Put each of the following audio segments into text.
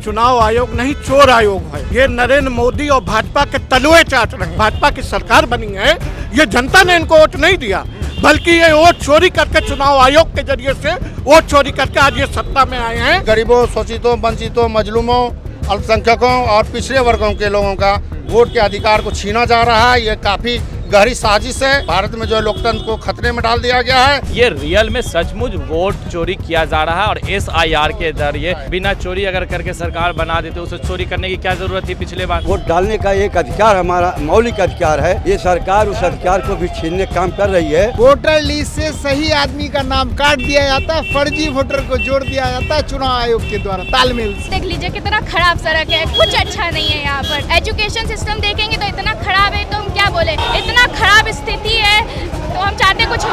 चुनाव आयोग नहीं, चोर आयोग है। ये नरेंद्र मोदी और भाजपा के तलवे चाट रहे हैं। भाजपा की सरकार बनी है, ये जनता ने इनको वोट नहीं दिया, बल्कि ये वोट चोरी करके चुनाव आयोग के जरिए से वोट चोरी करके आज ये सत्ता में आए हैं। गरीबों, शोषितों, वंचितों, मजलूमों, अल्पसंख्यकों और पिछड़े वर्गों के लोगों का वोट के अधिकार को छीना जा रहा है। ये काफी गहरी साजिश है। भारत में जो लोकतंत्र को खतरे में डाल दिया गया है। ये रियल में सचमुच वोट चोरी किया जा रहा है और SIR के जरिए बिना चोरी अगर करके सरकार बना देते, उसे चोरी करने की क्या जरूरत थी पिछले बार। वोट डालने का एक अधिकार हमारा मौलिक अधिकार है। ये सरकार उस अधिकार को भी छीनने का काम कर रही है। वोटर लिस्ट से सही आदमी का नाम काट दिया जाता है, फर्जी वोटर को जोड़ दिया जाता है चुनाव आयोग के द्वारा तालमेल से। देख लीजिए कितना खराब सड़क है, कुछ अच्छा नहीं है यहाँ पर। एजुकेशन सिस्टम देखेंगे तो इतना खराब है, तो हम क्या बोले, इतना खराब स्थिति है। तो हम चाहते कुछ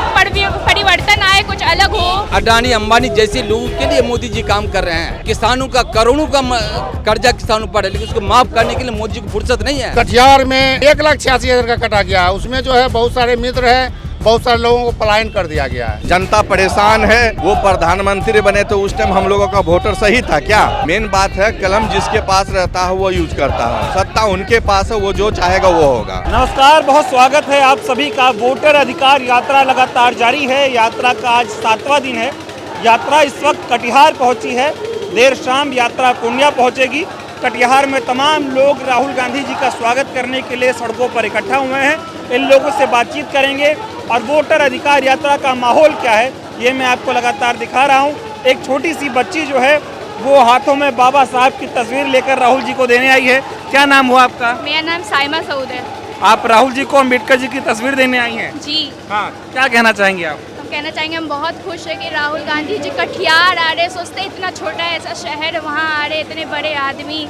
परिवर्तन आए, कुछ अलग हो। अडानी अंबानी जैसे लोगों के लिए मोदी जी काम कर रहे हैं। किसानों का करोड़ों का कर्जा किसानों पर है, लेकिन उसको माफ करने के लिए मोदी जी को फुर्सत नहीं है। कटिहार में 1,86,000 का कटा गया है। उसमें जो है बहुत सारे मित्र है, बहुत सारे लोगों को पलायन कर दिया गया है। जनता परेशान है। वो प्रधानमंत्री बने तो उस टाइम हम लोगों का वोटर सही था क्या? मेन बात है कलम जिसके पास रहता है वो यूज करता है, सत्ता उनके पास है, वो जो चाहेगा वो होगा। नमस्कार, बहुत स्वागत है आप सभी का। वोटर अधिकार यात्रा लगातार जारी है। यात्रा का आज 7वां दिन है। यात्रा इस वक्त कटिहार पहुंची है। देर शाम यात्रा पूर्णिया पहुंचेगी। कटिहार में तमाम लोग राहुल गांधी जी का स्वागत करने के लिए सड़कों पर इकट्ठा हुए हैं। इन लोगों से बातचीत करेंगे और वोटर अधिकार यात्रा का माहौल क्या है ये मैं आपको लगातार दिखा रहा हूँ। एक छोटी सी बच्ची जो है वो हाथों में बाबा साहब की तस्वीर लेकर राहुल जी को देने आई है। क्या नाम हुआ आपका? मेरा नाम साइमा सऊद है। आप राहुल जी को अम्बेडकर जी की तस्वीर देने आई हैं? जी हाँ, क्या कहना चाहेंगे आप? हम कहना चाहेंगे हम बहुत खुश है कि राहुल गांधी जी कटिहार आ रहे। सोचते इतना छोटा ऐसा शहर, वहाँ आ रहे, इतने बड़े आदमी।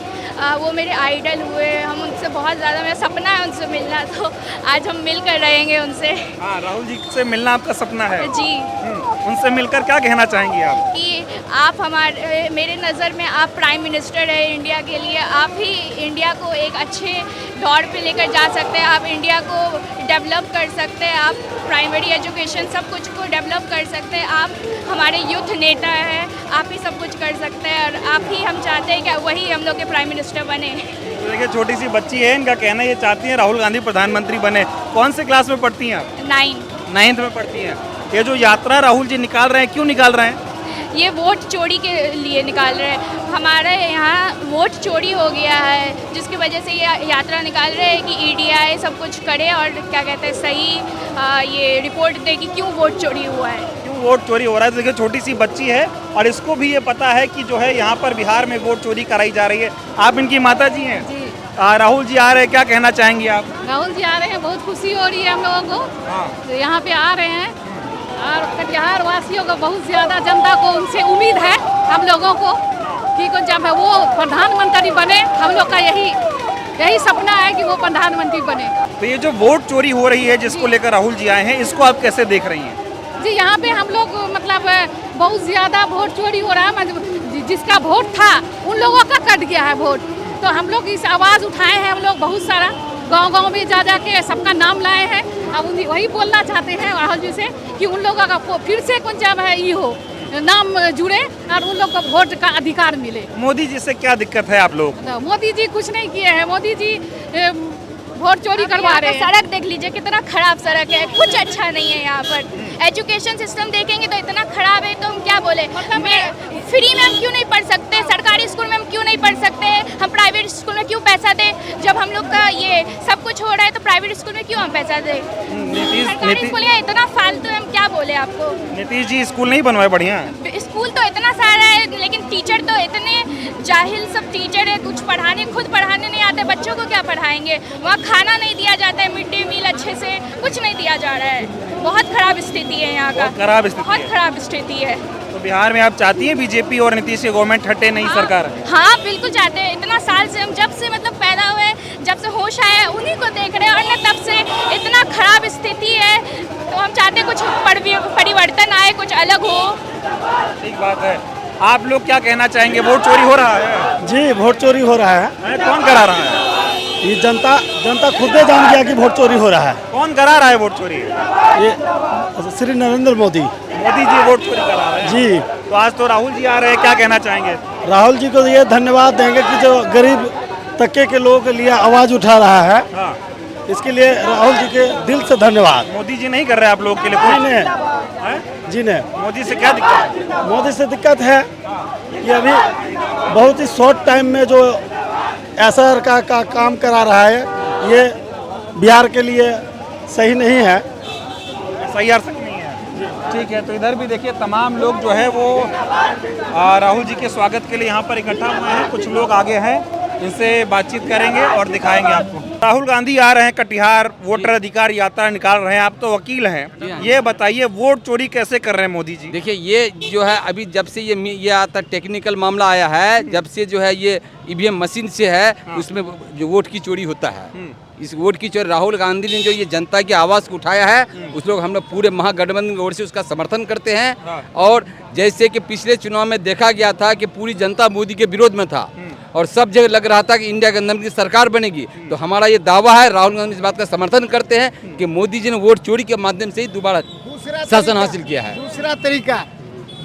वो मेरे आइडल हुए। हम उनसे बहुत ज़्यादा, मेरा सपना है उनसे मिलना, तो आज हम मिलकर रहेंगे उनसे। हाँ, राहुल जी से मिलना आपका सपना है? जी। उनसे मिलकर क्या कहना चाहेंगी आप? कि आप हमारे, मेरे नज़र में आप प्राइम मिनिस्टर है इंडिया के लिए। आप ही इंडिया को एक अच्छे दौर पे लेकर जा सकते हैं। आप इंडिया को डेवलप कर सकते हैं। आप प्राइमरी एजुकेशन सब कुछ को डेवलप कर सकते हैं। आप हमारे यूथ नेता हैं, आप ही सब कुछ कर सकते हैं और आप ही हम चाहते हैं कि वही हम लोग के प्राइम मिनिस्टर बने। तो देखिए, छोटी सी बच्ची है, इनका कहना ये चाहती है राहुल गांधी प्रधानमंत्री बने। कौन से क्लास में पढ़ती हैं आप? 9th में पढ़ती हैं। ये जो यात्रा राहुल जी निकाल रहे हैं, क्यों निकाल रहे हैं? ये वोट चोरी के लिए निकाल रहे हैं। हमारे यहाँ वोट चोरी हो गया है, जिसकी वजह से ये यात्रा निकाल रहे हैं कि EDI सब कुछ करे और क्या कहते हैं सही ये रिपोर्ट दे कि क्यों वोट चोरी हुआ है, क्यों वोट चोरी हो रहा है। देखिए, छोटी सी बच्ची है और इसको भी ये पता है कि जो है यहाँ पर बिहार में वोट चोरी कराई जा रही है। आप इनकी माता जी हैं? जी। राहुल जी आ रहे हैं, क्या कहना चाहेंगी आप? राहुल जी आ रहे हैं, बहुत खुशी हो रही है हम लोगों को। हाँ। तो यहाँ पे आ रहे हैं और कटिहार वासियों को बहुत ज़्यादा, जनता को उनसे उम्मीद है हम लोगों को कि जब वो प्रधानमंत्री बने, हम लोग का यही सपना है कि वो प्रधानमंत्री बने। तो ये जो वोट चोरी हो रही है जिसको लेकर राहुल जी आए हैं, इसको आप कैसे देख रही हैं? जी, यहाँ पे हम लोग मतलब बहुत ज़्यादा वोट चोरी हो रहा है। जिसका वोट था उन लोगों का कट गया है वोट। तो हम लोग इस आवाज़ उठाए हैं, हम लोग बहुत सारा गांव-गांव में जा के सबका नाम लाए हैं। अब वही बोलना चाहते हैं राहुल जी से कि उन लोगों का फिर से कुछ जब है ये हो नाम जुड़े और उन लोग को वोट का अधिकार मिले। मोदी जी से क्या दिक्कत है आप लोग? तो मोदी जी कुछ नहीं किए हैं। मोदी जी वोट चोरी करवा रहे हैं। सड़क देख लीजिए कितना खराब सड़क है, कुछ अच्छा नहीं है यहाँ पर। एजुकेशन सिस्टम देखेंगे तो इतना खराब है, तो हम क्या बोले। फ्री में हम क्यों नहीं पढ़ सकते? सरकारी स्कूल में हम क्यों नहीं पढ़ सकते? हम प्राइवेट स्कूल में क्यों पैसा दें? जब हम लोग का ये सब कुछ हो रहा है तो प्राइवेट स्कूल में क्यों हम पैसा दें? सरकारी स्कूल यहाँ इतना फालतू है, हम क्या बोले आपको। नीतीश जी स्कूल नहीं बनवाए बढ़िया? स्कूल तो इतना सारा है, लेकिन टीचर तो इतने जाहिल सब टीचर है, कुछ पढ़ाने खुद पढ़ाने नहीं आते। बच्चों को क्या पढ़ाएंगे? वहाँ खाना नहीं दिया जाता है, मिड डे मील अच्छे से कुछ नहीं दिया जा रहा है। बहुत खराब स्थिति है यहाँ का, बहुत खराब स्थिति है। तो बिहार में आप चाहती हैं बीजेपी और नीतीश की गवर्नमेंट हटे, नहीं सरकार? हाँ, बिल्कुल चाहते हैं। इतना साल से हम जब से मतलब पैदा हुए, जब से होश आया है, उन्हीं को देख रहे हैं और न तब से इतना खराब स्थिति है। तो हम चाहते हैं कुछ परिवर्तन आए, कुछ अलग हो। ठीक बात है। आप लोग क्या कहना चाहेंगे? वोट चोरी हो रहा है? जी, वोट चोरी हो रहा है। कौन करा रहा है? ये जनता खुद जान गया कि वोट चोरी हो रहा है। कौन करा रहा है वोट चोरी? ये श्री नरेंद्र मोदी जी वोट चोरी करा रहे हैं। जी। तो आज तो राहुल जी आ रहे हैं, क्या कहना चाहेंगे? राहुल जी को ये धन्यवाद देंगे कि जो गरीब तबके के लोगों के लिए आवाज़ उठा रहा है, इसके लिए राहुल जी के दिल से धन्यवाद। मोदी जी नहीं कर रहे आप लोग के लिए कुछ? जी ने मोदी से क्या दिक्कत है? मोदी से दिक्कत है कि अभी बहुत ही शॉर्ट टाइम में जो एसआर का काम करा रहा है, ये बिहार के लिए सही नहीं है। सही अर्थ नहीं है। ठीक है, तो इधर भी देखिए तमाम लोग जो है वो राहुल जी के स्वागत के लिए यहाँ पर इकट्ठा हुए हैं। कुछ लोग आगे हैं, इनसे बातचीत करेंगे और दिखाएंगे आपको। राहुल गांधी आ रहे हैं कटिहार, वोटर अधिकार यात्रा निकाल रहे हैं। आप तो वकील हैं, ये बताइए वोट चोरी कैसे कर रहे हैं मोदी जी? देखिए, ये जो है अभी जब से ये आता टेक्निकल मामला आया है, जब से जो है ये ईवीएम मशीन से है, उसमें जो वोट की चोरी होता है, इस वोट की चोरी राहुल गांधी ने जो ये जनता की आवाज़ को उठाया है, उस लोग हम लोग पूरे महागठबंधन की ओर से उसका समर्थन करते हैं। और जैसे कि पिछले चुनाव में देखा गया था कि पूरी जनता मोदी के विरोध में था और सब जगह लग रहा था कि इंडिया गठबंधन की सरकार बनेगी, तो हमारा ये दावा है, राहुल गांधी इस बात का समर्थन करते हैं कि मोदी जी ने वोट चोरी के माध्यम से ही दोबारा शासन हासिल किया है। दूसरा तरीका,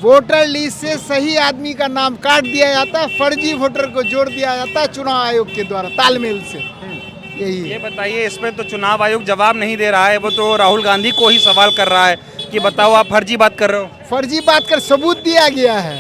वोटर लिस्ट से सही आदमी का नाम काट दिया जाता, फर्जी वोटर को जोड़ दिया जाता चुनाव आयोग के द्वारा तालमेल से। यही ये बताइए, इसमें तो चुनाव आयोग जवाब नहीं दे रहा है, वो तो राहुल गांधी को ही सवाल कर रहा है कि बताओ आप फर्जी बात कर रहे हो। फर्जी बात कर सबूत दिया गया है,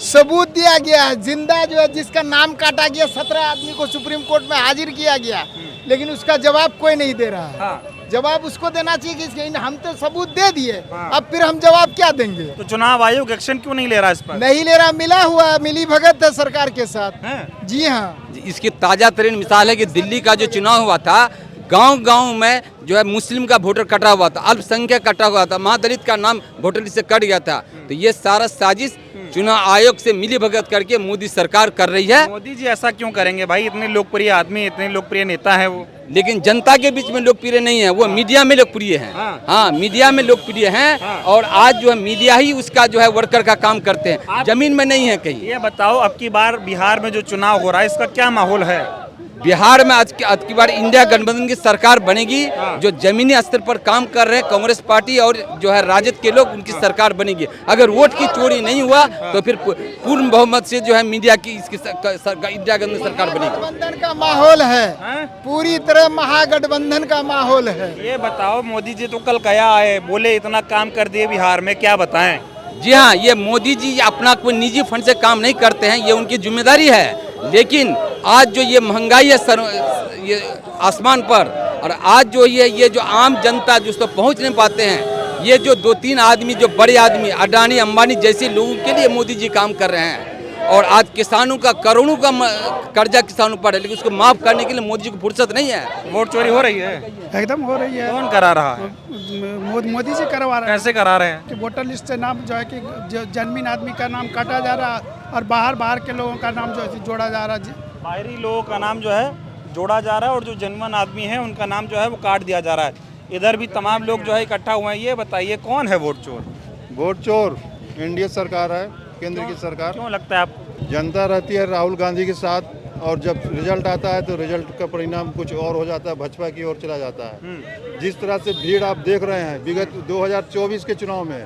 सबूत दिया गया है। जिंदा जो है जिसका नाम काटा गया, 17 आदमी को सुप्रीम कोर्ट में हाजिर किया गया, लेकिन उसका जवाब कोई नहीं दे रहा है। जवाब उसको देना चाहिए कि हम तो सबूत दे दिए, अब फिर हम जवाब क्या देंगे? तो चुनाव आयोग एक्शन क्यों नहीं ले रहा इस पर? नहीं ले रहा, मिला हुआ मिली भगत है सरकार के साथ। जी हाँ, इसकी ताज़ा तरीन मिसाल है कि दिल्ली का जो चुनाव हुआ था, गांव-गांव में जो है मुस्लिम का वोटर कटा हुआ था, अल्पसंख्यक कटा हुआ था, महादलित का नाम वोटर लिस्ट से कट गया था। तो ये सारा साजिश चुनाव आयोग से मिली भगत करके मोदी सरकार कर रही है। मोदी जी ऐसा क्यों करेंगे भाई? इतने लोकप्रिय आदमी, इतने लोकप्रिय नेता है वो, लेकिन जनता के बीच में लोकप्रिय नहीं है, वो मीडिया में लोकप्रिय हैं। हाँ, मीडिया में लोकप्रिय हैं। और आज जो है मीडिया ही उसका जो है वर्कर का काम करते हैं, जमीन में नहीं है कहीं। ये बताओ, अब की बार बिहार में जो चुनाव हो रहा है, इसका क्या माहौल है? बिहार में आज की बार इंडिया गठबंधन की सरकार बनेगी। जो जमीनी स्तर पर काम कर रहे हैं कांग्रेस पार्टी और जो है राजद के लोग, उनकी सरकार बनेगी। अगर वोट की चोरी नहीं हुआ तो फिर पूर्ण बहुमत से जो है मीडिया की इसकी इंडिया गठबंधन सरकार बनेगी। गठबंधन का माहौल है, पूरी तरह महागठबंधन का माहौल है। ये बताओ, मोदी जी तो कल गया आए, बोले इतना काम कर दिए बिहार में, क्या बताएं? जी हाँ, ये मोदी जी अपना कोई निजी फंड से काम नहीं करते हैं, ये उनकी जिम्मेदारी है। लेकिन आज जो ये महंगाई है ये आसमान पर, और आज जो ये जो आम जनता जो उस तक पहुँच नहीं पाते हैं, ये जो 2-3 आदमी, जो बड़े आदमी अडानी अंबानी जैसे लोगों के लिए मोदी जी काम कर रहे हैं। और आज किसानों का करोड़ों का कर्जा किसानों पर है, लेकिन उसको माफ करने के लिए मोदी जी को फुर्सत नहीं है। वोट चोरी हो रही है? एकदम हो रही है। कौन करा रहा है? मोदी जी करवा रहे हैं। कैसे करा रहे हैं? कि वोटर लिस्ट से नाम जो है कि जो जन्मीन आदमी का नाम काटा जा रहा है और बाहर के लोगों का नाम जो है जोड़ा जा रहा है। बाहरी लोगों का नाम जो है जोड़ा जा रहा है और जो जन्मन आदमी है उनका नाम जो है वो काट दिया जा रहा है। इधर भी तमाम लोग जो है इकट्ठा हुए हैं। ये बताइए, कौन है वोट चोर? वोट चोर एनडीए सरकार है, केंद्र की सरकार। क्यों लगता है आपको? जनता रहती है राहुल गांधी के साथ, और जब रिजल्ट आता है तो रिजल्ट का परिणाम कुछ और हो जाता है, भाजपा की ओर चला जाता है। जिस तरह से भीड़ आप देख रहे हैं विगत 2024 के चुनाव में,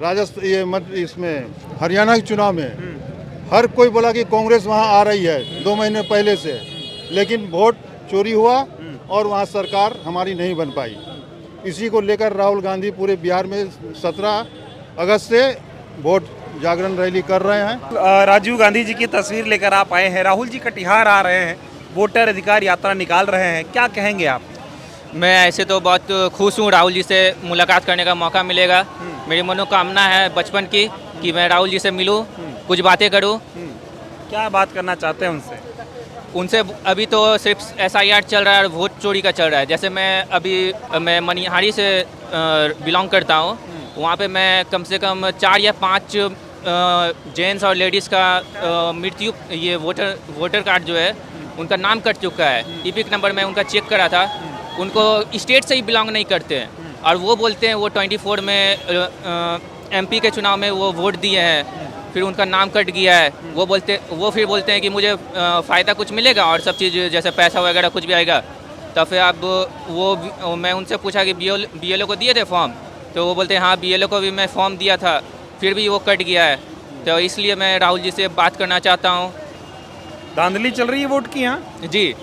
राजस्थान इसमें हरियाणा के चुनाव में, हर कोई बोला कि कांग्रेस वहां आ रही है 2 महीने पहले से, लेकिन वोट चोरी हुआ और वहां सरकार हमारी नहीं बन पाई। इसी को लेकर राहुल गांधी पूरे बिहार में 17 अगस्त से वोट जागरण रैली कर रहे हैं। राजीव गांधी जी की तस्वीर लेकर आप आए हैं, राहुल जी कटिहार आ रहे हैं, वोटर अधिकार यात्रा निकाल रहे हैं, क्या कहेंगे आप? मैं ऐसे तो बहुत खुश हूँ, राहुल जी से मुलाकात करने का मौका मिलेगा। मेरी मनोकामना है बचपन की कि मैं राहुल जी से मिलूँ, कुछ बातें करूँ। क्या बात करना चाहते हैं उनसे? उनसे अभी तो सिर्फ SIR चल रहा है और वोट चोरी का चल रहा है। जैसे मैं मनिहारी से बिलोंग करता हूँ, वहाँ पे मैं कम से कम 4 या 5 जेंट्स और लेडीज़ का मृत्यु, ये वोटर कार्ड जो है उनका नाम कट चुका है। EPIC नंबर में उनका चेक करा था, उनको स्टेट से ही बिलोंग नहीं करते हैं, और वो बोलते हैं वो 24 में MP के चुनाव में वो वोट दिए हैं, फिर उनका नाम कट गया है। वो फिर बोलते हैं कि मुझे फ़ायदा कुछ मिलेगा और सब चीज़ जैसे पैसा वगैरह कुछ भी आएगा। तो फिर अब मैं उनसे पूछा कि BLO को दिए थे फॉर्म, तो वो बोलते हैं हाँ BLO को भी मैं फॉर्म दिया था, फिर भी वो कट गया है। तो इसलिए मैं राहुल जी से बात करना चाहता हूँ। धांधली चल रही है वोट की यहाँ, जी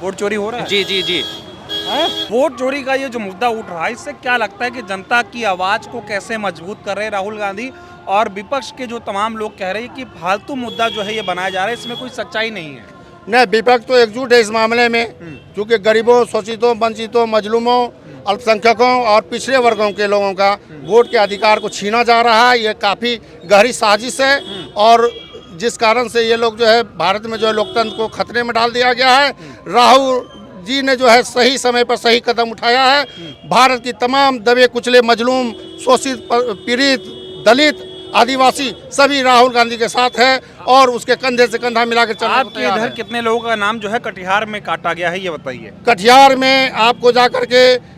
वोट चोरी हो रहा है। जी जी जी। हैं? वोट चोरी का ये जो मुद्दा उठ रहा है, इससे क्या लगता है कि जनता की आवाज को कैसे मजबूत कर रहे हैं राहुल गांधी, और विपक्ष के जो तमाम लोग कह रहे हैं कि फालतू मुद्दा जो है ये बनाया जा रहा है, इसमें कोई सच्चाई नहीं है। नहीं, विपक्ष तो एकजुट है इस मामले में, क्योंकि गरीबों, शोषितों, वंचितों, मजलूमों, अल्पसंख्यकों और पिछड़े वर्गों के लोगों का वोट के अधिकार को छीना जा रहा है। ये काफ़ी गहरी साजिश है, और जिस कारण से ये लोग जो है भारत में जो है लोकतंत्र को खतरे में डाल दिया गया है। राहुल जी ने जो है सही समय पर सही कदम उठाया है। भारत की तमाम दबे कुचले, मजलूम, शोषित, पीड़ित, दलित, आदिवासी सभी राहुल गांधी के साथ है, और उसके कंधे से कंधा मिलाकर चलने को आपके तैयार इधर है। कितने लोगों का नाम जो है कटिहार में काटा गया है, ये बताइए। कटिहार में आपको जाकर के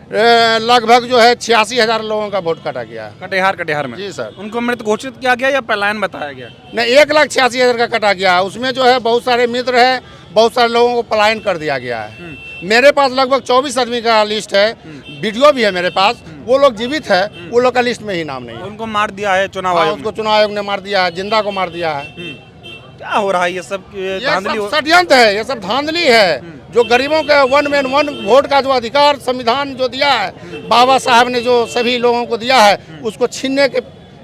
लगभग जो है 86,000 लोगों का वोट काटा गया है। कटिहार में जी सर। उनको मृत घोषित किया गया या पलायन बताया गया? नहीं, 1,86,000 का कटा गया है। उसमें जो है बहुत सारे मित्र है, बहुत सारे लोगों को पलायन कर दिया गया है। मेरे पास लगभग 24 आदमी का लिस्ट है, वीडियो भी है मेरे पास। वो लोग जीवित है, वो लोग का लिस्ट में ही नाम नहीं है। उनको मार दिया है चुनाव आयोग उसको चुनाव आयोग ने मार दिया है, जिंदा को मार दिया है। क्या हो रहा है ये सब? धांधली षड्यंत्र है, ये सब धांधली है। जो गरीबों के वन मैन वन वोट का जो अधिकार संविधान जो दिया है, बाबा साहब ने जो सभी लोगों को दिया है, उसको छीनने के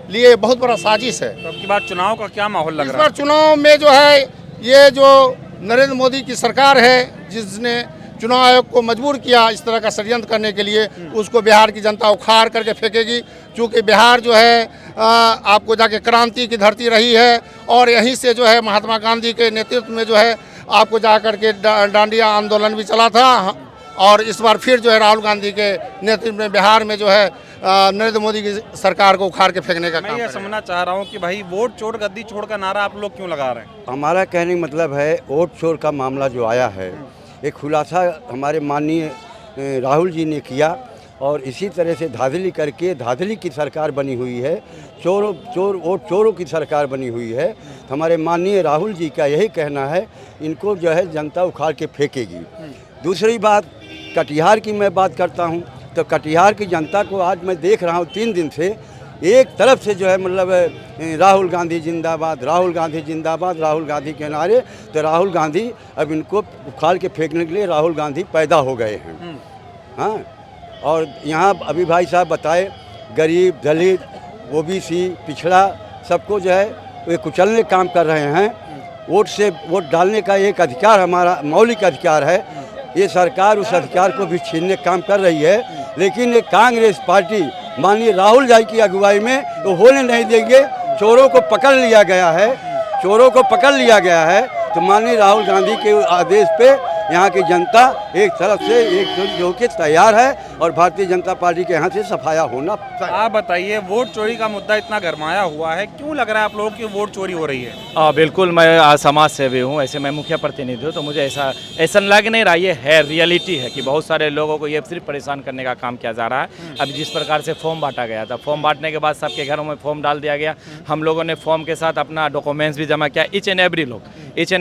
लिए बहुत बड़ा साजिश है। तो अब की बार चुनाव का क्या माहौल लग इस रहा है? बार चुनाव में जो है ये जो नरेंद्र मोदी की सरकार है, जिसने चुनाव आयोग को मजबूर किया इस तरह का षड्यंत्र करने के लिए, उसको बिहार की जनता उखाड़ करके फेंकेगी। क्योंकि बिहार जो है आपको जाके क्रांति की धरती रही है, और यहीं से जो है महात्मा गांधी के नेतृत्व में जो है आपको जा करके डांडिया आंदोलन भी चला था। और इस बार फिर जो है राहुल गांधी के नेतृत्व में बिहार में जो है नरेंद्र मोदी की सरकार को उखाड़ के फेंकने का काम मैं ये समझना चाह रहा हूँ कि भाई वोट चोर गद्दी छोड़ का नारा आप लोग क्यों लगा रहे हैं? हमारा कहने का मतलब है, वोट चोर का मामला जो आया है, एक खुलासा हमारे माननीय राहुल जी ने किया, और इसी तरह से धांधली करके धांधली की सरकार बनी हुई है, वोट चोरों की सरकार बनी हुई है। तो हमारे माननीय राहुल जी का यही कहना है, इनको जो है जनता उखाड़ के फेंकेगी। दूसरी बात, कटिहार की मैं बात करता हूँ, तो कटिहार की जनता को आज मैं देख रहा हूँ 3 दिन से, एक तरफ से जो है मतलब राहुल गांधी जिंदाबाद, राहुल गांधी जिंदाबाद, राहुल गांधी के नारे। तो राहुल गांधी अब इनको उखाड़ के फेंकने के लिए राहुल गांधी पैदा हो गए हैं। हाँ, और यहाँ अभी भाई साहब बताए, गरीब, दलित, ओबीसी, पिछड़ा, सबको जो है वे कुचलने काम कर रहे हैं। वोट डालने का एक अधिकार, हमारा मौलिक अधिकार है। ये सरकार उस अधिकार को भी छीनने काम कर रही है, लेकिन ये कांग्रेस पार्टी माननीय राहुल जी की अगुवाई में तो होने नहीं देंगे। चोरों को पकड़ लिया गया है, चोरों को पकड़ लिया गया है। तो माननीय राहुल गांधी के आदेश पे यहाँ की जनता एक तरफ से एकजुट होकर तैयार है, और भारतीय जनता पार्टी के यहाँ से सफाया होना। आप बताइए, वोट चोरी का मुद्दा इतना गरमाया हुआ है, क्यों लग रहा है आप लोगों की वोट चोरी हो रही है? बिल्कुल, मैं समाज सेवी हूँ, ऐसे मैं मुखिया प्रतिनिधि हूँ, तो मुझे ऐसा लग नहीं रहा। ये है, रियलिटी है कि बहुत सारे लोगों को ये सिर्फ परेशान करने का काम किया जा रहा है। अभी जिस प्रकार से फॉर्म बांटा गया था, फॉर्म बांटने के बाद सबके घरों में फॉर्म डाल दिया गया। हम लोगों ने फॉर्म के साथ अपना डॉक्यूमेंट्स भी जमा किया। ईच एंड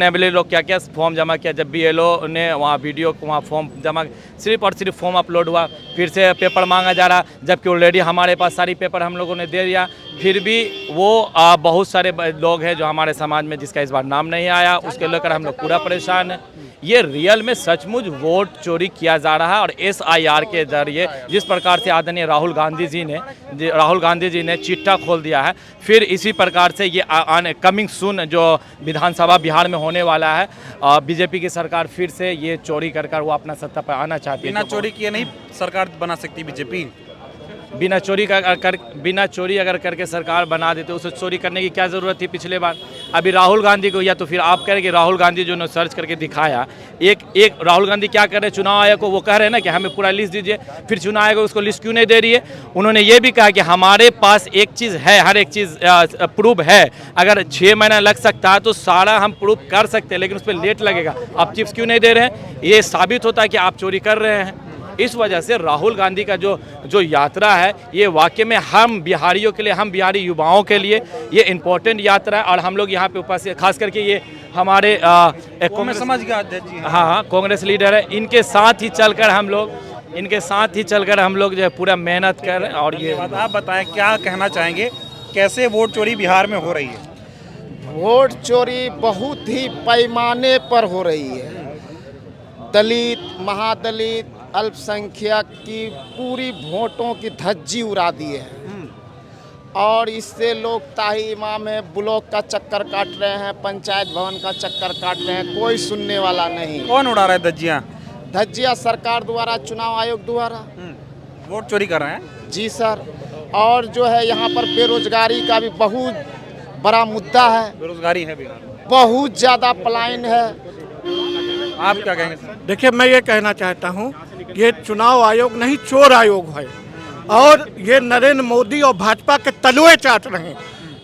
एवरी लोग क्या क्या फॉर्म जमा किया। जब BLO ने वहाँ वीडियो वहाँ फॉर्म जमा, सिर्फ और सिर्फ फॉर्म अपलोड हुआ, फिर से पेपर मांगा जा रहा, जबकि ऑलरेडी हमारे पास सारी पेपर हम लोगों ने दे दिया। फिर भी वो बहुत सारे लोग हैं जो हमारे समाज में जिसका इस बार नाम नहीं आया, उसके लेकर हम लोग पूरा परेशान हैं। ये रियल में सचमुच वोट चोरी किया जा रहा है, और SIR के जरिए जिस प्रकार से आदरणीय राहुल गांधी जी ने चिट्ठा खोल दिया है, फिर इसी प्रकार से ये कमिंग सून जो विधानसभा बिहार में होने वाला है, BJP की सरकार फिर से ये चोरी कर वो अपना सत्ता पर आना चाहती है। बिना चोरी किए नहीं सरकार बना सकती BJP। बिना चोरी अगर करके सरकार बना देते, उसे चोरी करने की क्या ज़रूरत थी पिछले बार? अभी राहुल गांधी को, या तो फिर आप कह रहे कि राहुल गांधी जो ने सर्च करके दिखाया, एक राहुल गांधी क्या कर रहे हैं, चुनाव आयोग को वो कह रहे हैं ना कि हमें पूरा लिस्ट दीजिए, फिर चुनाव आयोग उसको लिस्ट क्यों नहीं दे रही है? उन्होंने ये भी कहा कि हमारे पास एक चीज़ है, हर एक चीज़ प्रूफ है, अगर 6 महीना लग सकता है तो सारा हम प्रूफ कर सकते हैं, लेकिन उस पर लेट लगेगा। आप चिप्स क्यों नहीं दे रहे हैं? ये साबित होता है कि आप चोरी कर रहे हैं। इस वजह से राहुल गांधी का जो यात्रा है, ये वाकई में हम बिहारियों के लिए, हम बिहारी युवाओं के लिए ये इम्पोर्टेंट यात्रा है। और हम लोग यहाँ पे उपस्थित, खास करके ये हमारे कांग्रेस समाज के हाँ कांग्रेस लीडर है, इनके साथ ही चलकर हम लोग जो है पूरा मेहनत कर। और ये आप बताएं, क्या कहना चाहेंगे, कैसे वोट चोरी बिहार में हो रही है? वोट चोरी बहुत ही पैमाने पर हो रही है। दलित, महादलित, अल्पसंख्यक की पूरी वोटों की धज्जी उड़ा दी है और इससे लोग ताही इमाम है, ब्लॉक का चक्कर काट रहे हैं, पंचायत भवन का चक्कर काट रहे हैं, कोई सुनने वाला नहीं। कौन उड़ा रहा है धज्जियाँ? धज्जियाँ सरकार द्वारा, चुनाव आयोग द्वारा वोट चोरी कर रहे हैं। जी सर। और जो है यहाँ पर बेरोजगारी का भी बहुत बड़ा मुद्दा है। बेरोजगारी है बिहार में, बहुत ज़्यादा पलायन है। आप क्या कहेंगे सर? देखिए, मैं ये कहना चाहता हूँ, ये चुनाव आयोग नहीं, चोर आयोग है और ये नरेंद्र मोदी और भाजपा के तलवे चाट रहे हैं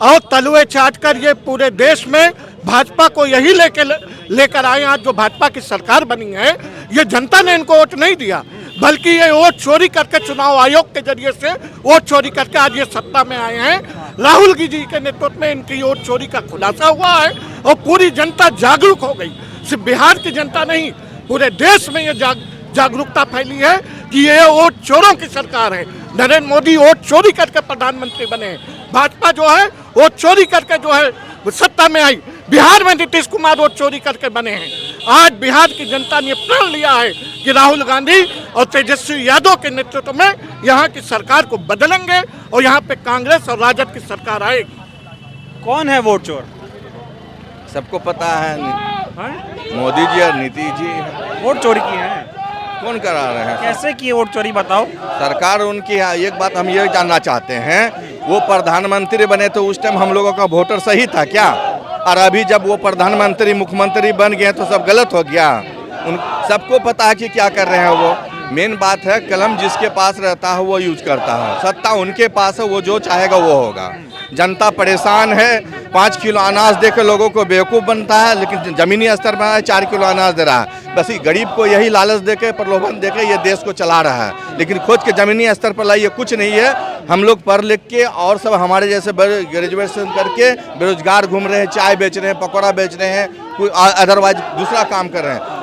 और तलवे चाट कर ये पूरे देश में भाजपा को यही लेकर आए। आज जो भाजपा की सरकार बनी है, ये जनता ने इनको वोट नहीं दिया, बल्कि ये वोट चोरी करके चुनाव आयोग के जरिए से वोट चोरी करके आज ये सत्ता में आए हैं। राहुल जी के नेतृत्व में इनकी वोट चोरी का खुलासा हुआ है और पूरी जनता जागरूक हो गई। सिर्फ बिहार की जनता नहीं, पूरे देश में ये जागरूकता फैली है कि ये वोट चोरों की सरकार है। नरेंद्र मोदी वोट चोरी करके प्रधानमंत्री बने हैं, भाजपा जो है वोट चोरी करके जो है सत्ता में आई। बिहार में नीतीश कुमार वोट चोरी करके बने हैं। आज बिहार की जनता ने प्रण लिया है कि राहुल गांधी और तेजस्वी यादव के नेतृत्व में यहाँ की सरकार को बदलेंगे और यहाँ पे कांग्रेस और राजद की सरकार आएगी। कौन है वोट चोर? सबको पता है, मोदी जी और नीतीश जी। वोट चोरी की है? कौन करा रहे हैं? कैसे की वोट चोरी बताओ? सरकार उनकी है। एक बात हम ये जानना चाहते हैं, वो प्रधानमंत्री बने तो उस टाइम हम लोगों का वोटर सही था क्या? और अभी जब वो प्रधानमंत्री मुख्यमंत्री बन गए तो सब गलत हो गया? उन सबको पता है कि क्या कर रहे हैं वो। मेन बात है, कलम जिसके पास रहता है वो यूज करता है, सत्ता उनके पास है, वो जो चाहेगा वो होगा। जनता परेशान है, 5 किलो अनाज देकर लोगों को बेवकूफ़ बनता है, लेकिन ज़मीनी स्तर पर 4 किलो अनाज दे रहा है। बस गरीब को यही लालच देके, प्रलोभन देके ये देश को चला रहा है, लेकिन खोज के ज़मीनी स्तर पर लाइए कुछ नहीं है। हम लोग पढ़ लिख के और सब हमारे जैसे ग्रेजुएशन करके बेरोजगार घूम रहे हैं, चाय बेच रहे हैं, पकौड़ा बेच रहे हैं, कोई अदरवाइज दूसरा काम कर रहे हैं।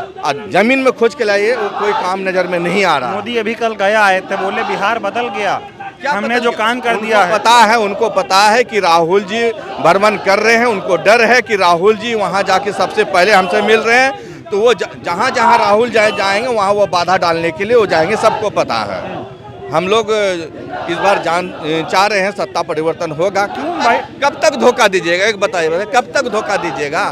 जमीन में खोज के लाइए, वो कोई काम नज़र में नहीं आ रहा। मोदी अभी कल गया आए थे, बोले बिहार बदल गया, हमने जो काम कर दिया है। पता है, उनको पता है कि राहुल जी भ्रमण कर रहे हैं, उनको डर है कि राहुल जी वहां जाके सबसे पहले हमसे मिल रहे हैं, तो वो जहां जहां राहुल जाएंगे वहां वो बाधा डालने के लिए वो जाएंगे, सबको पता है। हम लोग इस बार चाह रहे हैं सत्ता परिवर्तन होगा। क्यों भाई, कब तक धोखा दीजिएगा? एक बताइए, कब तक धोखा दीजिएगा?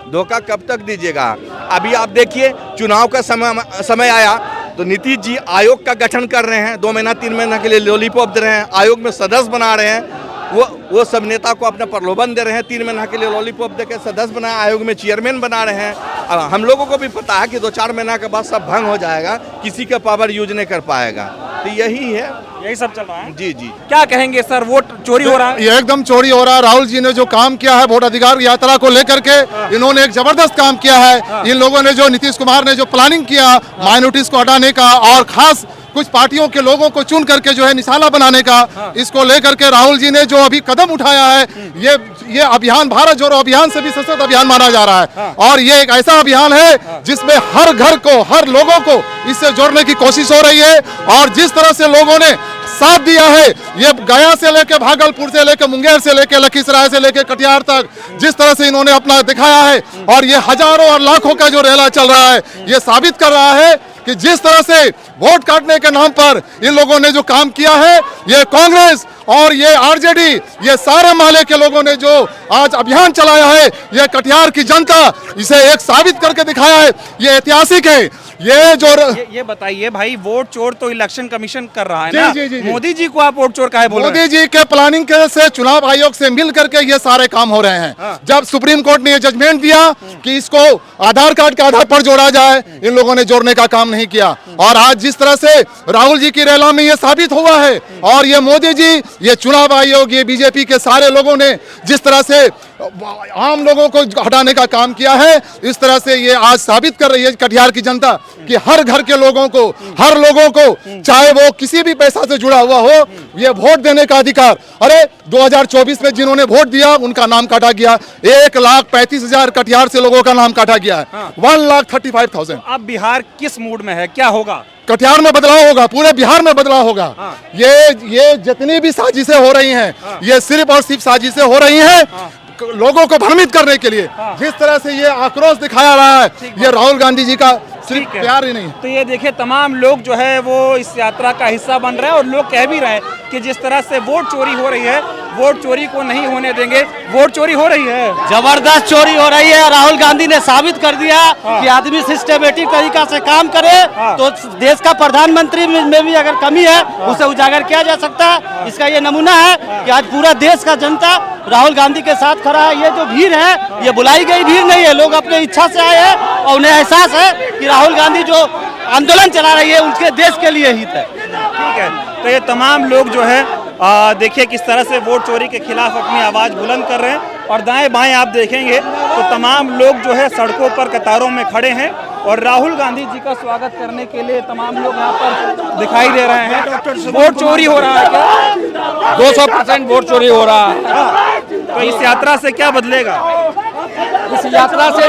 धोखा कब तक दीजिएगा? अभी आप देखिए, चुनाव का समय आया तो नीतीश जी आयोग का गठन कर रहे हैं, 2 महीना 3 महीना के लिए लॉलीपॉप दे रहे हैं, आयोग में सदस्य बना रहे हैं। वो सब नेता को अपना प्रलोभन दे रहे हैं, 3 महीना के लिए लॉलीपॉप देकर सदस्य बनाए, आयोग में चेयरमैन बना रहे हैं। हम लोगों को भी पता है कि 2-4 महीना के बाद सब भंग हो जाएगा, किसी का पावर यूज नहीं कर पाएगा। तो यही है, यही सब चल रहा है। जी जी। क्या कहेंगे सर, वोट चोरी हो रहा है? ये एकदम चोरी हो रहा है। राहुल जी ने जो काम किया है वोट अधिकार यात्रा को लेकर के, इन्होंने एक जबरदस्त काम किया है। इन लोगों ने जो, नीतीश कुमार ने जो प्लानिंग किया माइनॉरिटीज को हटाने का और खास कुछ पार्टियों के लोगों को चुन करके जो है निशाना बनाने का, इसको लेकर के राहुल जी ने जो अभी कदम उठाया है, ये अभियान भारत जोड़ो अभियान से भी सशक्त अभियान माना जा रहा है। और ये एक ऐसा अभियान है जिसमें हर घर को, हर लोगों को इससे जोड़ने की कोशिश हो रही है। और जिस तरह से लोगों ने साथ दिया है, ये गया से लेके भागलपुर से लेके मुंगेर से लेके लखीसराय से लेके कटिहार तक, जिस तरह से इन्होंने अपना दिखाया है, और ये हजारों और लाखों का जो रेला चल रहा है, ये साबित कर रहा है कि जिस तरह से वोट काटने के नाम पर इन लोगों ने जो काम किया है, ये कांग्रेस और ये आरजेडी, ये सारे माले के लोगों ने जो आज अभियान चलाया है, ये कटिहार की जनता इसे एक साबित करके दिखाया है। ये ऐतिहासिक है। ये बताइए भाई, वोट चोर तो इलेक्शन कमीशन कर रहा है जी, ना? जी, जी, जी। मोदी जी को आप वोट चोर काहे बोल रहे हैं? मोदी जी के प्लानिंग से चुनाव आयोग से मिल करके ये सारे काम हो रहे हैं। जब सुप्रीम कोर्ट ने ये जजमेंट दिया कि इसको आधार कार्ड के आधार पर जोड़ा जाए, इन लोगों ने जोड़ने का काम नहीं किया। और आज जिस तरह से राहुल जी की रैली में ये साबित हुआ है, और ये मोदी जी, ये चुनाव आयोग, ये बीजेपी के सारे लोगों ने जिस तरह से आम लोगों को हटाने का काम किया है, इस तरह से ये आज साबित कर रही है कटिहार की जनता कि हर घर के लोगों को, हर लोगों को, चाहे वो किसी भी पैसा से जुड़ा हुआ हो, ये वोट देने का अधिकार। अरे 2024 में जिन्होंने वोट दिया उनका नाम काटा गया, 1,35,000 कटिहार से लोगों का नाम काटा गया है। 1,35,000। अब बिहार किस मूड में है, क्या होगा? कटिहार में बदलाव होगा, पूरे बिहार में बदलाव होगा। ये जितनी भी साजिशें हो रही हैं, ये सिर्फ और सिर्फ साजिशें हो रही हैं। लोगों को भ्रमित करने के लिए जिस तरह से ये आक्रोश दिखाया रहा है, ये राहुल गांधी जी का सिर्फ प्यार ही नहीं। तो ये देखिए तमाम लोग जो है वो इस यात्रा का हिस्सा बन रहे हैं और लोग कह भी रहे हैं कि जिस तरह से वोट चोरी हो रही है, वोट चोरी को नहीं होने देंगे। वोट चोरी हो रही है, जबरदस्त चोरी हो रही है। राहुल गांधी ने साबित कर दिया कि आदमी सिस्टमेटिक तरीका से काम करे तो देश का प्रधानमंत्री में भी अगर कमी है उसे उजागर किया जा सकता है। इसका ये नमूना है कि आज पूरा देश का जनता राहुल गांधी के साथ खड़ा है। ये जो भीड़ है ये बुलाई गई भीड़ नहीं है, लोग अपने इच्छा से आए हैं और उन्हें एहसास है कि राहुल गांधी जो आंदोलन चला रही है उनके देश के लिए हित है। ठीक है, तो ये तमाम लोग जो है देखिए किस तरह से वोट चोरी के खिलाफ अपनी आवाज बुलंद कर रहे हैं और दाएं बाएं आप देखेंगे तो तमाम लोग जो है सड़कों पर कतारों में खड़े हैं और राहुल गांधी जी का स्वागत करने के लिए तमाम लोग यहाँ पर दिखाई दे रहे हैं। वोट चोरी हो रहा है क्या? 200% वोट चोरी हो रहा है। तो इस यात्रा से क्या बदलेगा? इस यात्रा से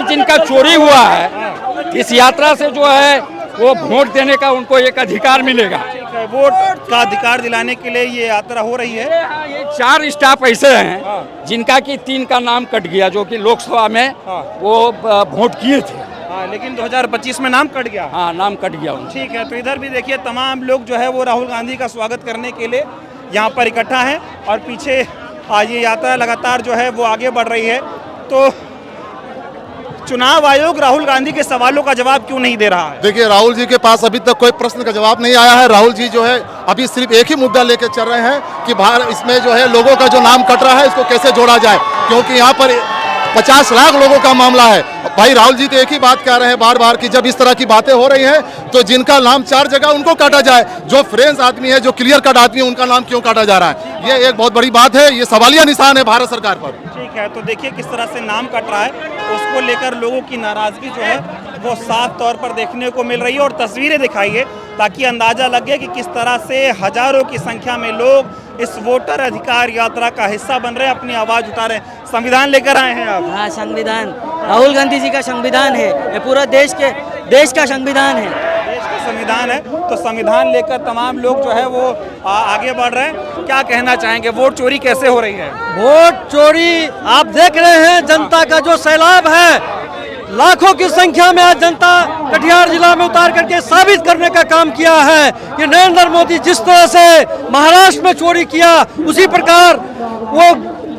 जिनका चोरी हुआ है, इस यात्रा से जो है वो वोट देने का उनको एक अधिकार मिलेगा। वोट का अधिकार दिलाने के लिए ये यात्रा हो रही है। ये 4 स्टाफ ऐसे हैं जिनका कि 3 का नाम कट गया, जो कि लोकसभा में वो वोट किए थे। लेकिन 2025 में नाम कट गया। हाँ, नाम कट गया उनका। ठीक है, तो इधर भी देखिए तमाम लोग जो है वो राहुल गांधी का स्वागत करने के लिए यहाँ पर इकट्ठा हैं और पीछे आज ये यात्रा लगातार जो है वो आगे बढ़ रही है। तो चुनाव आयोग राहुल गांधी के सवालों का जवाब क्यों नहीं दे रहा है? देखिए, राहुल जी के पास अभी तक कोई प्रश्न का जवाब नहीं आया है। राहुल जी जो है अभी सिर्फ एक ही मुद्दा लेकर चल रहे हैं कि भारत इसमें जो है लोगों का जो नाम कट रहा है इसको कैसे जोड़ा जाए, क्योंकि यहाँ पर 50 लाख लोगों का मामला है। भाई राहुल जी तो एक ही बात कह रहे हैं बार बार कि जब इस तरह की बातें हो रही हैं तो जिनका नाम 4 जगह उनको काटा जाए, जो फ्रेंड्स आदमी है, जो क्लियर कट आदमी है, उनका नाम क्यों काटा जा रहा है? ये एक बहुत बड़ी बात है, ये सवालिया निशान है भारत सरकार पर। ठीक है, तो देखिए किस तरह से नाम कट रहा है, उसको लेकर लोगों की नाराजगी जो है वो साफ तौर पर देखने को मिल रही है और तस्वीरें दिखाइए ताकि अंदाजा लगे कि किस तरह से हजारों की संख्या में लोग इस वोटर अधिकार यात्रा का हिस्सा बन रहे हैं, अपनी आवाज उठा रहे हैं। संविधान लेकर आए हैं आप? हाँ, संविधान राहुल गांधी जी का संविधान है, ये पूरा देश का संविधान है। देश का संविधान है, तो संविधान लेकर तमाम लोग जो है वो आगे बढ़ रहे हैं। क्या कहना चाहेंगे, वोट चोरी कैसे हो रही है? वोट चोरी आप देख रहे हैं, जनता का जो सैलाब है, लाखों की संख्या में आज जनता कटिहार जिला में उतार करके साबित करने का काम किया है कि नरेंद्र मोदी जिस तरह से महाराष्ट्र में चोरी किया उसी प्रकार वो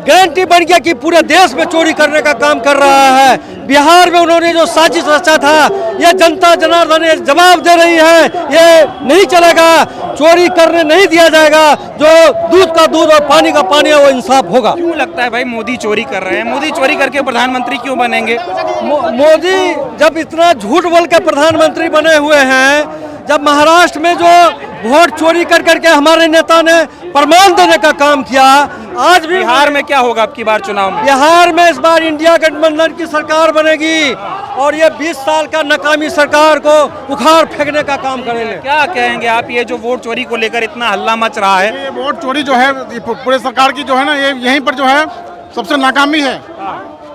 गारंटी बन गया कि पूरे देश में चोरी करने का काम कर रहा है। बिहार में उन्होंने जो साजिश रचा था, ये जनता जनार्दन जवाब दे रही है, ये नहीं चलेगा, चोरी करने नहीं दिया जाएगा। जो दूध का दूध और पानी का पानी है वो इंसाफ होगा। क्यों लगता है भाई मोदी चोरी कर रहे हैं? मोदी चोरी करके प्रधानमंत्री क्यों बनेंगे? मोदी जब इतना झूठ बोल के प्रधानमंत्री बने हुए हैं, जब महाराष्ट्र में जो वोट चोरी कर करके हमारे नेता ने प्रमाण देने का काम किया, आज भी बिहार में क्या होगा अब की बार चुनाव में? बिहार में इस बार इंडिया गठबंधन की सरकार बनेगी और ये 20 साल का नाकामी सरकार को उखाड़ फेंकने का काम करेंगे। क्या कहेंगे आप, ये जो वोट चोरी को लेकर इतना हल्ला मच रहा है? ये वोट चोरी जो है पूरे सरकार की जो है ना, ये यहीं पर जो है सबसे नाकामी है।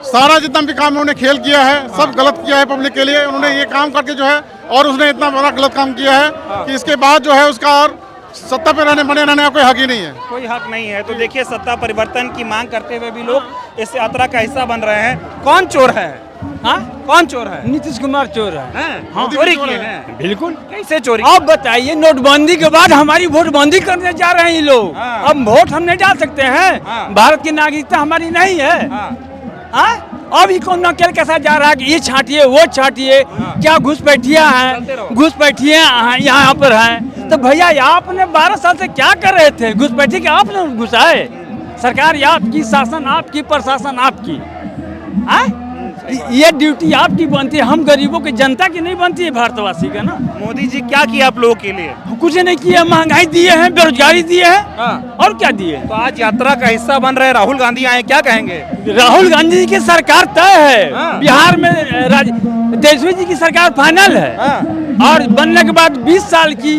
सारा जितना भी काम उन्होंने खेल किया है सब गलत किया है पब्लिक के लिए। उन्होंने ये काम करके जो है और उसने इतना बड़ा गलत काम किया है कि इसके बाद जो है उसका और सत्ता पे बने रहने का कोई हक ही नहीं है। कोई हक नहीं है। तो देखिए सत्ता परिवर्तन की मांग करते हुए भी लोग इस यात्रा का हिस्सा बन रहे हैं। कौन चोर है? हाँ, कौन चोर है? नीतीश कुमार चोर है। हाँ, चोरी किए हैं। बिल्कुल। कैसे चोरी? आप बताइए, नोटबंदी के बाद हमारी वोट बंदी करने जा रहे हैं ये लोग। अब वोट हम नहीं डाल सकते हैं, भारत की नागरिकता हमारी नहीं है। अब ये कौन नकेल के साथ जा रहा है कि ये छाटिए वो छाटिए, क्या घुसपैठिया है, घुसपैठिए यहाँ पर हैं। तो भैया आपने 12 साल से क्या कर रहे थे? घुसपैठी के आपने घुसाए, सरकार आपकी, शासन आपकी, प्रशासन आपकी। ये ड्यूटी आपकी बनती है, हम गरीबों की, जनता की नहीं बनती है, भारतवासी का ना। मोदी जी क्या किया आप लोगों के लिए? कुछ नहीं किया, महंगाई दिए हैं, बेरोजगारी दिए हैं, और क्या दिए? तो आज यात्रा का हिस्सा बन रहे राहुल गांधी आए, क्या कहेंगे? राहुल गांधी की सरकार तय है। बिहार में तेजस्वी जी की सरकार फाइनल है और बनने के बाद 20 साल की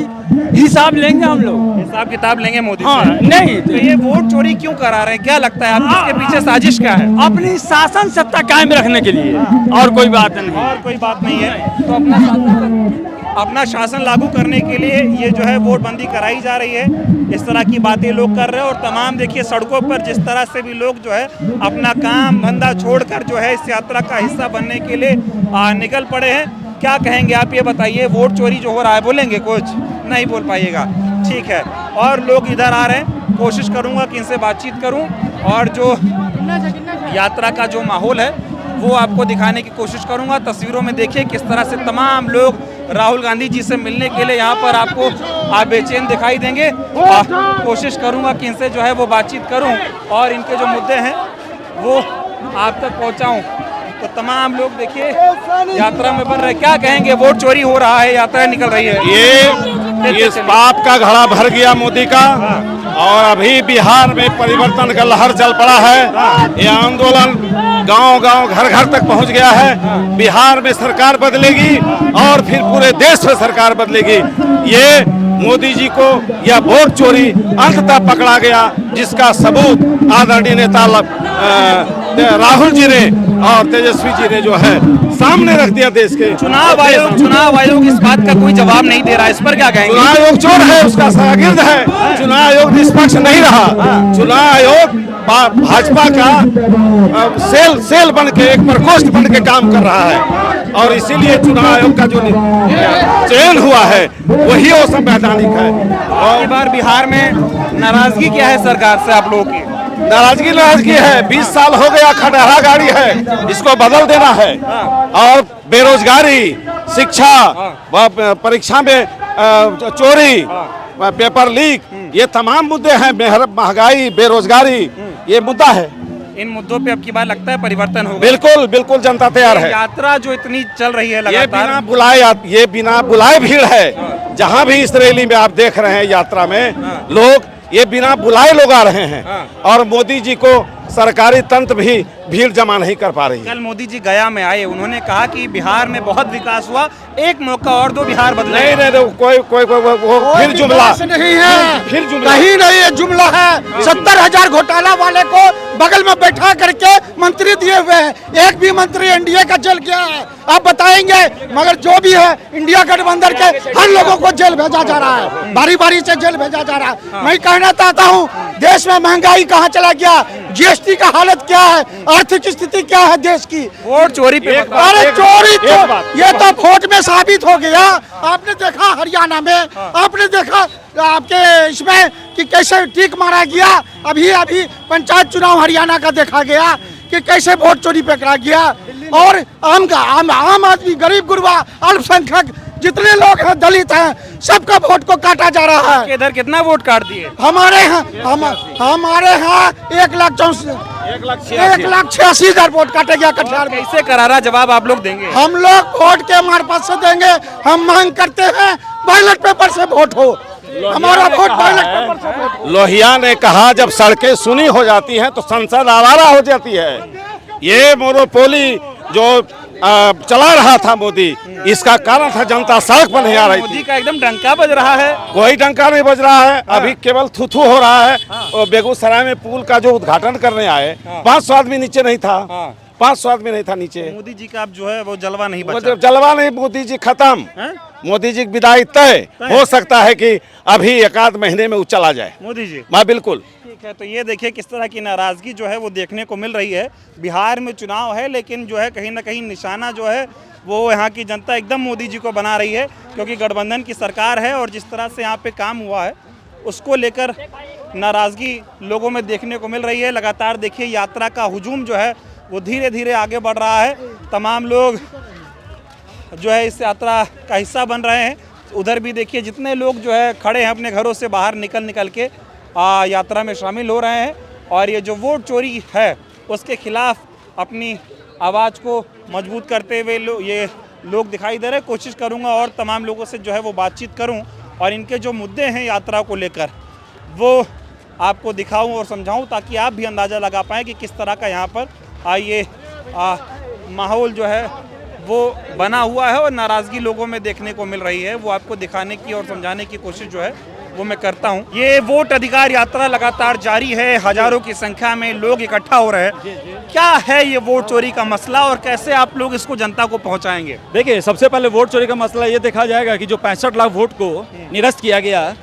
हिसाब लेंगे हम लोग। हिसाब किताब लेंगे मोदी हाँ, से। नहीं तो ये वोट चोरी क्यों करा रहे हैं, क्या लगता है आपको इसके पीछे साजिश क्या है? अपनी शासन सत्ता कायम रखने के लिए, और कोई बात नहीं। और कोई बात नहीं है। तो अपना शासन लागू करने के लिए ये जो है वोटबंदी कराई जा रही है। इस तरह की बातें लोग कर रहे हैं और तमाम देखिए सड़कों पर जिस तरह से भी लोग जो है अपना काम धंधा छोड़कर जो है इस यात्रा का हिस्सा बनने के लिए निकल पड़े हैं। क्या कहेंगे आप, ये बताइए, वोट चोरी जो हो रहा है, बोलेंगे कुछ? नहीं बोल पाइएगा, ठीक है। और लोग इधर आ रहे हैं, कोशिश करूंगा कि इनसे बातचीत करूं और जो यात्रा का जो माहौल है वो आपको दिखाने की कोशिश करूंगा। तस्वीरों में देखिए किस तरह से तमाम लोग राहुल गांधी जी से मिलने के लिए यहाँ पर आपको बेचैन दिखाई देंगे। कोशिश करूंगा कि इनसे जो है वो बातचीत करूं और इनके जो मुद्दे हैं वो आप तक पहुंचाऊं। तो तमाम लोग देखिए यात्रा में बन रहे, क्या कहेंगे, वोट चोरी हो रहा है, यात्रा निकल रही है, ये पाप का घड़ा भर गया मोदी का। और अभी बिहार में परिवर्तन का लहर चल पड़ा है। ये आंदोलन गांव-गांव, घर-घर तक पहुंच गया है। बिहार में सरकार बदलेगी और फिर पूरे देश में सरकार बदलेगी। ये मोदी जी को यह वोट चोरी अंततः पकड़ा गया, जिसका सबूत आदरणीय नेता राहुल जी ने और तेजस्वी जी ने जो है सामने रख दिया देश के। चुनाव आयोग इस बात का कोई जवाब नहीं दे रहा, इस पर क्या कहेंगे? चुनाव आयोग चोर है, उसका शागिर्द है। चुनाव आयोग निष्पक्ष नहीं रहा। चुनाव आयोग भाजपा का सेल बन के, एक प्रकोष्ठ बन के काम कर रहा है और इसीलिए चुनाव आयोग का जो चयन हुआ है वही वो संवैधानिक है। और बार बिहार में नाराजगी क्या है सरकार से आप लोगों की? नाराजगी है। 20 साल हो गया, खटहरा गाड़ी है, इसको बदल देना है। और बेरोजगारी, शिक्षा, परीक्षा में चोरी, पेपर लीक, ये तमाम मुद्दे हैं। महंगाई, बेरोजगारी, ये मुद्दा है। इन मुद्दों पे अब की बार लगता है परिवर्तन होगा? बिल्कुल बिल्कुल, जनता तैयार है। यात्रा जो इतनी चल रही है लगातार, ये बिना बुलाए भीड़ है। जहाँ भी इस रैली में आप देख रहे हैं यात्रा में लोग, ये बिना बुलाए लोग आ रहे हैं और मोदी जी को सरकारी तंत्र भी भीड़ जमा नहीं कर पा रही। कल मोदी जी गया में आए, उन्होंने कहा कि बिहार में बहुत विकास हुआ, एक मौका और दो, बिहार बदले। नहीं, कोई वो फिर जुमला नहीं है, फिर जुमला कहीं नहीं, ये जुमला है। 70,000 घोटाला वाले को बगल में बैठा करके मंत्री दिए हुए हैं, एक भी मंत्री एनडीए का जेल गया है आप बताएंगे? मगर जो भी है इंडिया गठबंधन के हर लोगों को जेल भेजा जा रहा है, बारी बारी से जेल भेजा जा रहा है। मैं कहना चाहता हूँ, देश में महंगाई कहाँ चला गया, जीएसटी का हालत क्या है, आर्थिक स्थिति क्या है देश की। वोट चोरी पे अरे चोरी तो ये तो वोट में साबित हो गया। आपने देखा हरियाणा में, आपने देखा आपके इसमें कि कैसे टीक मारा गया। अभी पंचायत चुनाव हरियाणा का देखा गया कि कैसे वोट चोरी पकड़ा गया। और आम आदमी, गरीब गुरबा, अल्पसंख्यक जितने लोग हैं, दलित हैं, सबका वोट को काटा जा रहा है। इधर कितना वोट काट दिए? हमारे यहाँ 1,86,000 वोट काटे गया कटिहार में। कैसे करारा जवाब आप लोग देंगे? हम लोग वोट के मार्फत से देंगे। हम मांग करते हैं बैलेट पेपर से वोट हो, हमारा वोट बैलेट पेपर से वोट। लोहिया ने कहा, जब सड़कें सुनी हो जाती हैं तो संसद आवारा हो जाती है। ये मोनोपोली जो चला रहा था मोदी, इसका कारण था जनता सड़क पर नहीं आ रही थी। मोदी का एकदम डंका बज रहा है। कोई डंका नहीं बज रहा है। अभी केवल थू हो रहा है। और बेगूसराय में पुल का जो उद्घाटन करने आए, 500 आदमी नीचे नहीं था, 500 आदमी नहीं था नीचे। मोदी जी का अब जो है वो जलवा नहीं बचा। जलवा नहीं, मोदी जी खत्म। मोदी जी की विदाई तय हो सकता है कि अभी 1 महीने में वो चला जाए मोदी जी। हाँ बिल्कुल। ठीक है, तो ये देखिए किस तरह की नाराजगी जो है वो देखने को मिल रही है। बिहार में चुनाव है, लेकिन जो है कहीं ना कहीं निशाना जो है वो यहाँ की जनता एकदम मोदी जी को बना रही है, क्योंकि गठबंधन की सरकार है और जिस तरह से यहाँ पे काम हुआ है उसको लेकर नाराजगी लोगों में देखने को मिल रही है। लगातार देखिए यात्रा का हुजूम जो है वो धीरे धीरे आगे बढ़ रहा है। तमाम लोग जो है इस यात्रा का हिस्सा बन रहे हैं। उधर भी देखिए जितने लोग जो है खड़े हैं अपने घरों से बाहर निकल के यात्रा में शामिल हो रहे हैं और ये जो वोट चोरी है उसके खिलाफ अपनी आवाज़ को मजबूत करते हुए ये लोग दिखाई दे रहे हैं। कोशिश करूंगा और तमाम लोगों से जो है वो बातचीत करूं और इनके जो मुद्दे हैं यात्रा को लेकर वो आपको दिखाऊं और समझाऊं, ताकि आप भी अंदाज़ा लगा पाएँ कि किस तरह का यहाँ पर ये माहौल जो है वो बना हुआ है और नाराज़गी लोगों में देखने को मिल रही है। वो आपको दिखाने की और समझाने की कोशिश जो है वो मैं करता हूँ। ये वोट अधिकार यात्रा लगातार जारी है, हजारों की संख्या में लोग इकट्ठा हो रहे हैं। क्या है ये वोट चोरी का मसला और कैसे आप लोग इसको जनता को पहुँचाएंगे? देखिए, सबसे पहले वोट चोरी का मसला ये देखा जाएगा कि जो 65 लाख वोट को निरस्त किया गया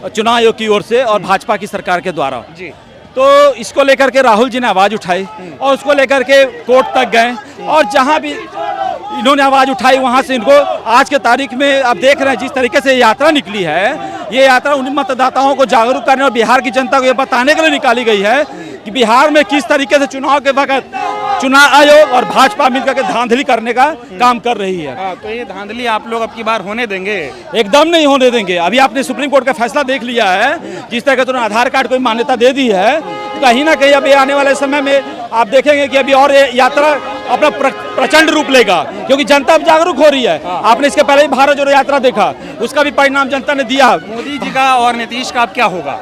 चुनाव आयोग की ओर से और भाजपा की सरकार के द्वारा जी, तो इसको लेकर के राहुल जी ने आवाज उठाई और उसको लेकर के कोर्ट तक गए और जहां भी इन्होंने आवाज उठाई वहां से इनको आज के तारीख में आप देख रहे हैं जिस तरीके से यात्रा निकली है, ये यात्रा उन मतदाताओं को जागरूक करने और बिहार की जनता को ये बताने के लिए निकाली गई है कि बिहार में किस तरीके से चुनाव के वक्त चुनाव आयोग और भाजपा मिलकर के धांधली करने का काम कर रही है। तो ये धांधली आप लोग अब की बार होने देंगे? एकदम नहीं होने देंगे। अभी आपने सुप्रीम कोर्ट का फैसला देख लिया है, जिस तरह से उन्होंने आधार कार्ड को मान्यता दे दी है, कहीं ना कहीं अभी आने वाले समय में आप देखेंगे कि अभी और ये यात्रा अपना प्रचंड रूप लेगा, क्योंकि जनता अब जागरूक हो रही है। आपने इसके पहले ही भारत जोड़ो यात्रा देखा, उसका भी परिणाम जनता ने दिया। मोदी जी का और नीतीश का अब क्या होगा?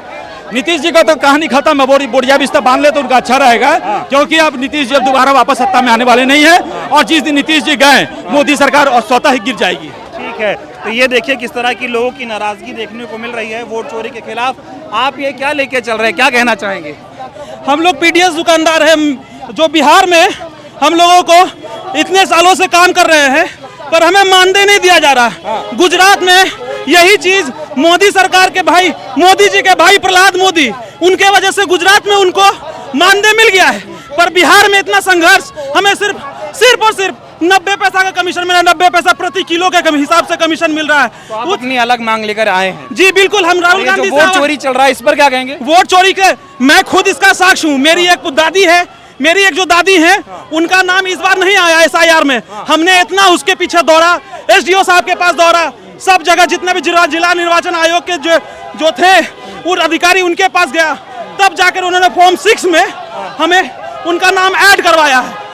नीतीश जी का तो कहानी खत्म है, बोरिया बिस्तर बांध ले तो उनका अच्छा रहेगा, क्योंकि अब नीतीश जी अब दोबारा वापस सत्ता में आने वाले नहीं है और जिस दिन नीतीश जी गए मोदी सरकार और स्वतः ही गिर जाएगी। ठीक है, तो ये देखिए किस तरह की लोगों की नाराजगी देखने को मिल रही है वोट चोरी के खिलाफ। आप ये क्या लेके चल रहे हैं, क्या कहना चाहेंगे? हम लोग पीडीएस दुकानदार हैं जो बिहार में हम लोगों को इतने सालों से काम कर रहे हैं, पर हमें मानदेय नहीं दिया जा रहा। गुजरात में यही चीज मोदी सरकार के भाई, मोदी जी के भाई प्रहलाद मोदी, उनके वजह से गुजरात में उनको मानदेय मिल गया है, पर बिहार में इतना संघर्ष, हमें सिर्फ और सिर्फ 90 पैसा का कमीशन मिला, 90 पैसा प्रति किलो के हिसाब से कमीशन मिल रहा है। तो आप अपनी अलग मांग लेकर आए हैं? जी बिल्कुल, हम राहुल गांधी वोट चोरी चल रहा है इस पर क्या कहेंगे? वोट चोरी के मैं खुद इसका साक्ष्य हूँ। मेरी एक दादी है, मेरी एक जो दादी है उनका नाम इस बार नहीं आया SIR में। हमने इतना उसके पीछे दौड़ा, SDO साहब के पास दौड़ा, सब जगह जितने भी जिला निर्वाचन आयोग के जो थे वो अधिकारी उनके पास गया, तब जाकर उन्होंने फॉर्म 6 में हमें उनका नाम ऐड करवाया है।